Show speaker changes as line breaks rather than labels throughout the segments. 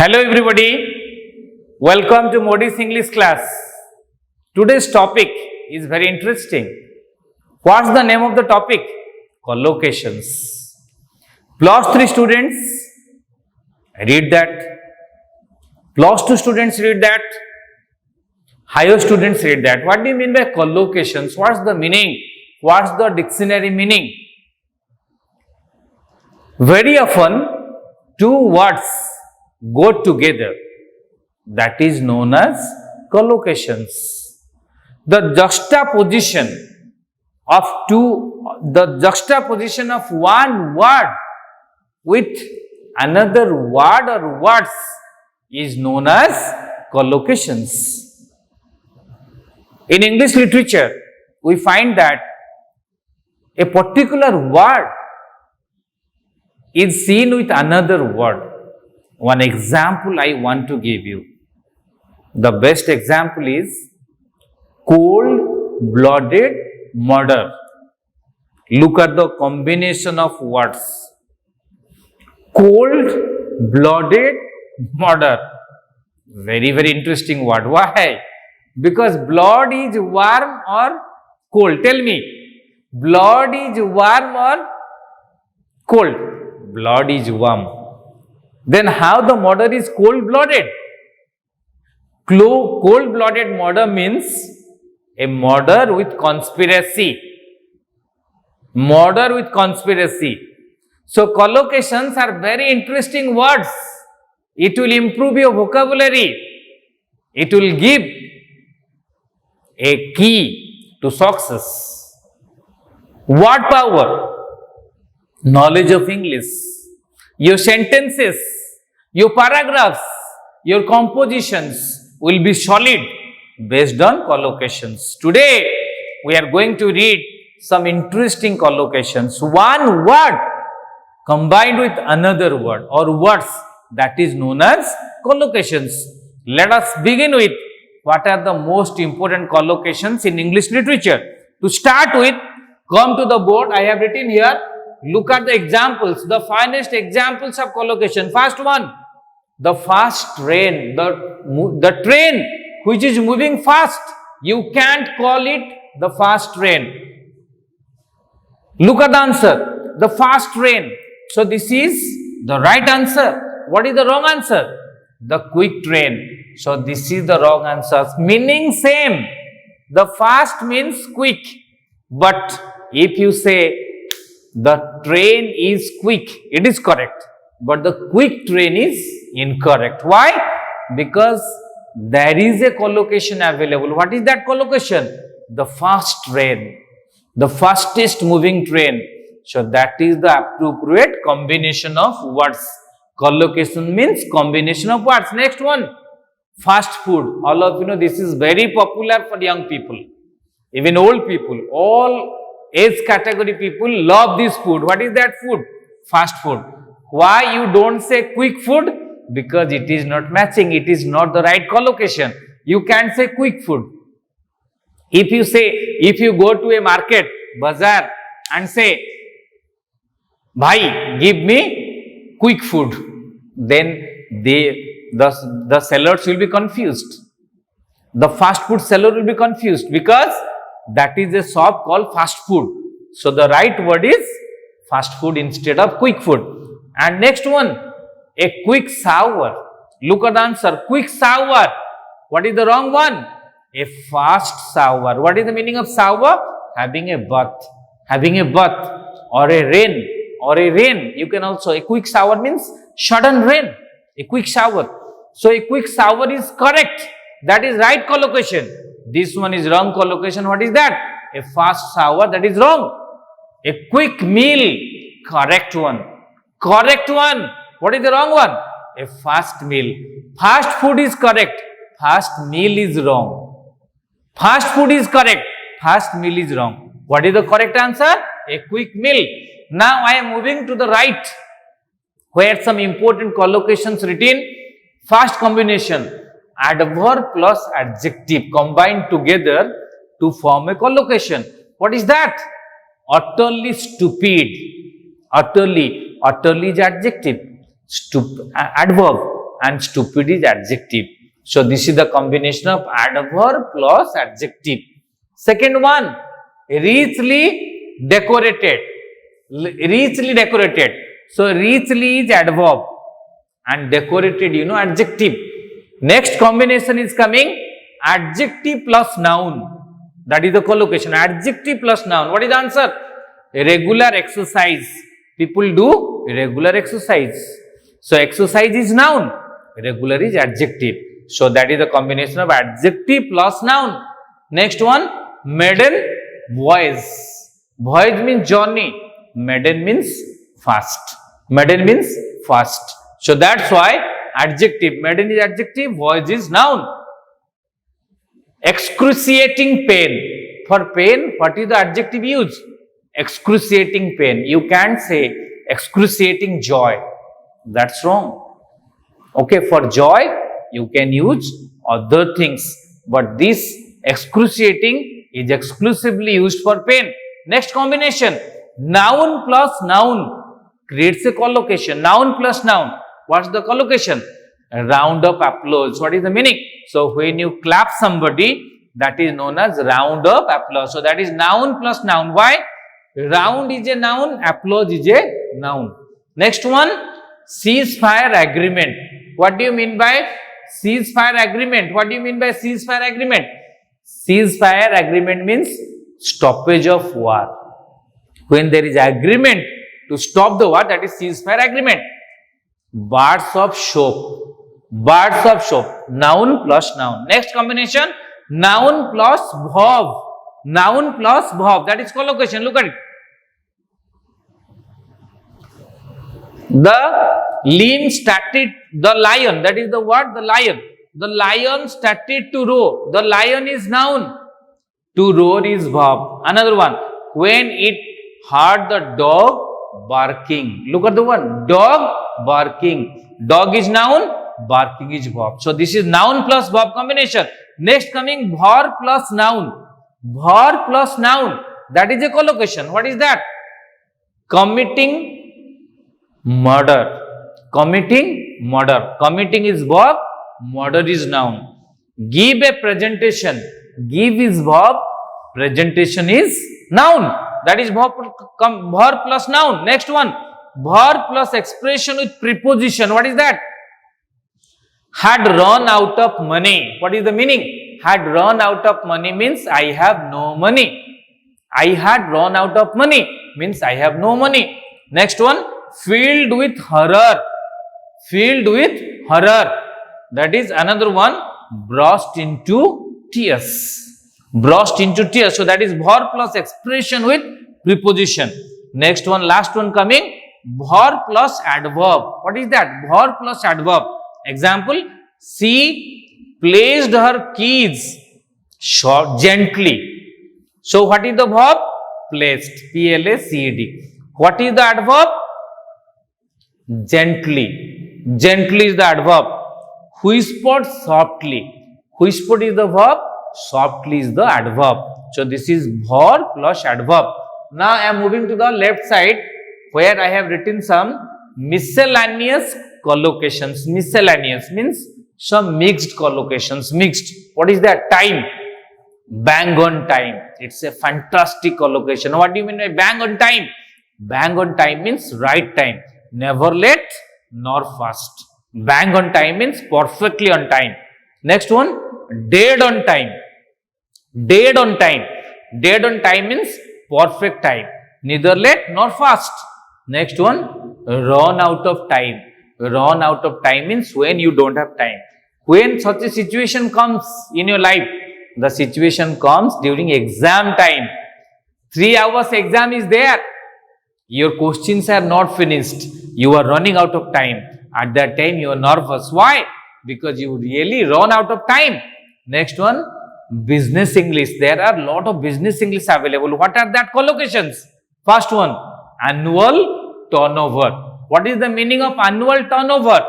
Hello everybody, welcome to Modi's English class. Today's topic is very interesting. What's the name of the topic? Collocations. Plus 3 students read that. Plus 2 students read that. Higher students read that. What do you mean by collocations? What's the meaning? What's the dictionary meaning? Very often two words go together, that is known as collocations. The juxtaposition of one word with another word or words is known as collocations. In English literature, we find that a particular word is seen with another word. One example I want to give you. The best example is cold-blooded murder. Look at the combination of words. Cold-blooded murder. Very, very interesting word. Why? Because blood is warm or cold. Tell me, blood is warm or cold? Blood is warm. Then how the murder is cold-blooded? Cold-blooded murder means a murder with conspiracy. Murder with conspiracy. So collocations are very interesting words. It will improve your vocabulary. It will give a key to success. Word power, knowledge of English. Your sentences, your paragraphs, your compositions will be solid based on collocations. Today, we are going to read some interesting collocations. One word combined with another word or words, that is known as collocations. Let us begin with what are the most important collocations in English literature. To start with, come to the board. I have written here. Look at the examples, the finest examples of collocation. First one, the fast train, the train which is moving fast. You can't call it the fast train. Look at the answer, the fast train. So this is the right answer. What is the wrong answer? The quick train. So this is the wrong answer. Meaning same. The fast means quick. But if you say the train is quick, it is correct, but the quick train is incorrect. Why? Because there is a collocation available. What is that collocation? The fast train, the fastest moving train. So that is the appropriate combination of words. Collocation means combination of words. Next one, fast food. All of you know this is very popular for young people, even old people, all age category people love this food. What is that food? Fast food. Why you don't say quick food? Because it is not matching. It is not the right collocation. You can't say quick food. If you go to a market, bazaar, and say, "Bhai, give me quick food," then the sellers will be confused. The fast food seller will be confused because that is a shop called fast food. So the right word is fast food instead of quick food. And next one, a quick shower. Look at the answer, quick shower. What is the wrong one? A fast shower. What is the meaning of shower? Having a bath. Having a bath or a rain. Or a rain. You can also, a quick shower means sudden rain. A quick shower. So a quick shower is correct. That is right collocation. This one is wrong collocation. What is that? A fast shower. That is wrong. A quick meal. Correct one. Correct one. What is the wrong one? A fast meal. Fast food is correct. Fast meal is wrong. Fast food is correct. Fast meal is wrong. What is the correct answer? A quick meal. Now I am moving to the right, where some important collocations written. First combination. Adverb plus adjective combined together to form a collocation. What is that? Utterly stupid. Utterly is adjective. Adverb. and stupid is adjective. So this is the combination of adverb plus adjective. Second one, richly decorated. Richly decorated. So richly is adverb and decorated, adjective. Next combination is coming adjective plus noun. That is the collocation. Adjective plus noun. What is the answer? Regular exercise. People do regular exercise. So exercise is noun. Regular is adjective. So that is the combination of adjective plus noun. Next one, maiden voyage. Voyage means journey. Maiden means fast. Maiden means fast. So that's why adjective. Maiden is adjective. Voyage is noun. Excruciating pain. For pain, what is the adjective used? Excruciating pain. You can't say excruciating joy. That's wrong. Okay, for joy, you can use other things. But this excruciating is exclusively used for pain. Next combination, noun plus noun creates a collocation. Noun plus noun. What's the collocation? A round of applause. What is the meaning? So when you clap somebody, that is known as round of applause. So that is noun plus noun. Why? Round is a noun, applause is a noun. Next one, ceasefire agreement. What do you mean by ceasefire agreement? What do you mean by ceasefire agreement? Ceasefire agreement means stoppage of war. When there is agreement to stop the war, that is ceasefire agreement. Bars of soap. Bars of soap. Noun plus noun. Next combination, noun plus verb. Noun plus verb. That is collocation. Look at it. The lion started, the lion, that is the word, the lion. The lion started to roar. The lion is noun. To roar is verb. Another one, when it heard the dog barking. Look at the one, dog barking. Dog is noun, barking is verb. So this is noun plus verb combination. Next coming verb plus noun. Verb plus noun. That is a collocation. What is that? Committing murder. Committing murder. Committing is verb, murder is noun. Give a presentation. Give is verb, presentation is noun. That is verb plus noun. Next one, verb plus expression with preposition. What is that? Had run out of money. What is the meaning? Had run out of money means I have no money. I had run out of money means I have no money. Next one, filled with horror. Filled with horror. That is another one, burst into tears. Burst into tears. So that is verb plus expression with preposition. Next one, last one coming, verb plus adverb. What is that? Verb plus adverb. Example, she placed her keys gently. So what is the verb? Placed. P-L-A-C-E-D. What is the adverb? Gently. Gently is the adverb. Whispered softly. Whispered is the verb. Softly is the adverb. So this is verb plus adverb. Now I am moving to the left side where I have written some miscellaneous collocations. Miscellaneous means some mixed collocations. Mixed. What is that? Time. Bang on time. It's a fantastic collocation. What do you mean by bang on time? Bang on time means right time. Never late nor fast. Bang on time means perfectly on time. Next one, dead on time. Dead on time. Dead on time means perfect time. Neither late nor fast. Next one, run out of time. Run out of time means when you don't have time. When such a situation comes in your life, the situation comes during exam time. 3 hours exam is there. Your questions are not finished. You are running out of time. At that time, you are nervous. Why? Because you really run out of time. Next one, business English. There are a lot of business English available. What are that collocations? First one, annual turnover. What is the meaning of annual turnover?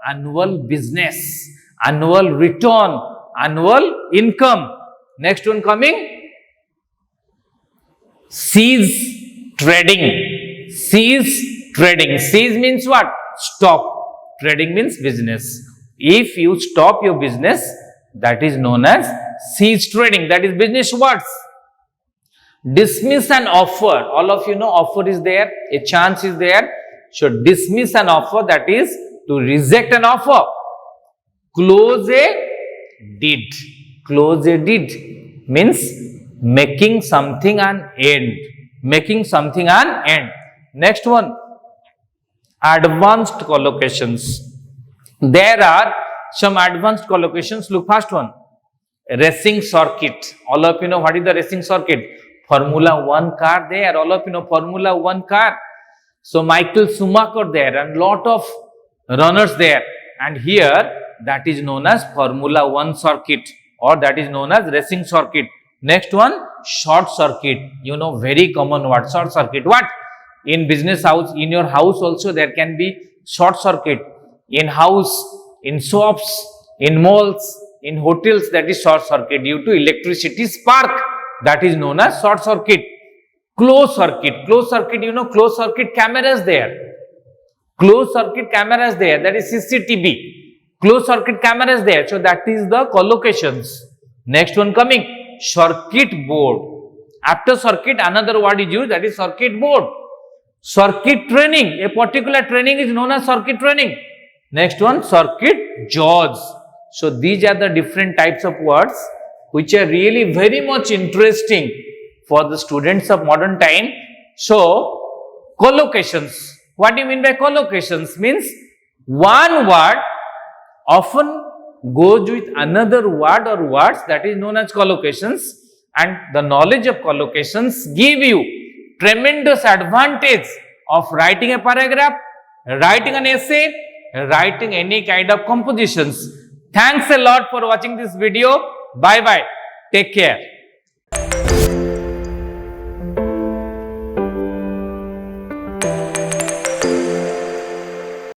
Annual business, annual return, annual income. Next one coming, cease trading. Cease trading. Cease means what? Stop. Trading means business. If you stop your business, that is known as cease trading. That is business words. Dismiss an offer. All of you know offer is there, a chance is there. So dismiss an offer, that is to reject an offer. Close a deed. Close a deed means making something an end. Making something an end. Next one, advanced collocations. There are some advanced collocations. Look, first one, racing circuit. All of you know what is the racing circuit? Formula 1 car there. All of you know Formula 1 car. So Michael Schumacher there and lot of runners there. And here that is known as Formula 1 circuit, or that is known as racing circuit. Next one, short circuit. You know, very common word, short circuit. What? In business house, in your house also there can be short circuit. In house, in shops, in malls, in hotels, that is short circuit due to electricity spark. That is known as short circuit. Closed circuit. Closed circuit, you know, closed circuit cameras there. Closed circuit cameras there. That is CCTV. Closed circuit cameras there. So that is the collocations. Next one coming, circuit board. After circuit, another word is used, that is circuit board. Circuit training. A particular training is known as circuit training. Next one, circuit judge. So these are the different types of words which are really very much interesting for the students of modern time. So, collocations. What do you mean by collocations? Means one word often goes with another word or words, that is known as collocations, and the knowledge of collocations give you tremendous advantage of writing a paragraph, writing an essay, writing any kind of compositions. Thanks a lot for watching this video. Bye bye. Take care.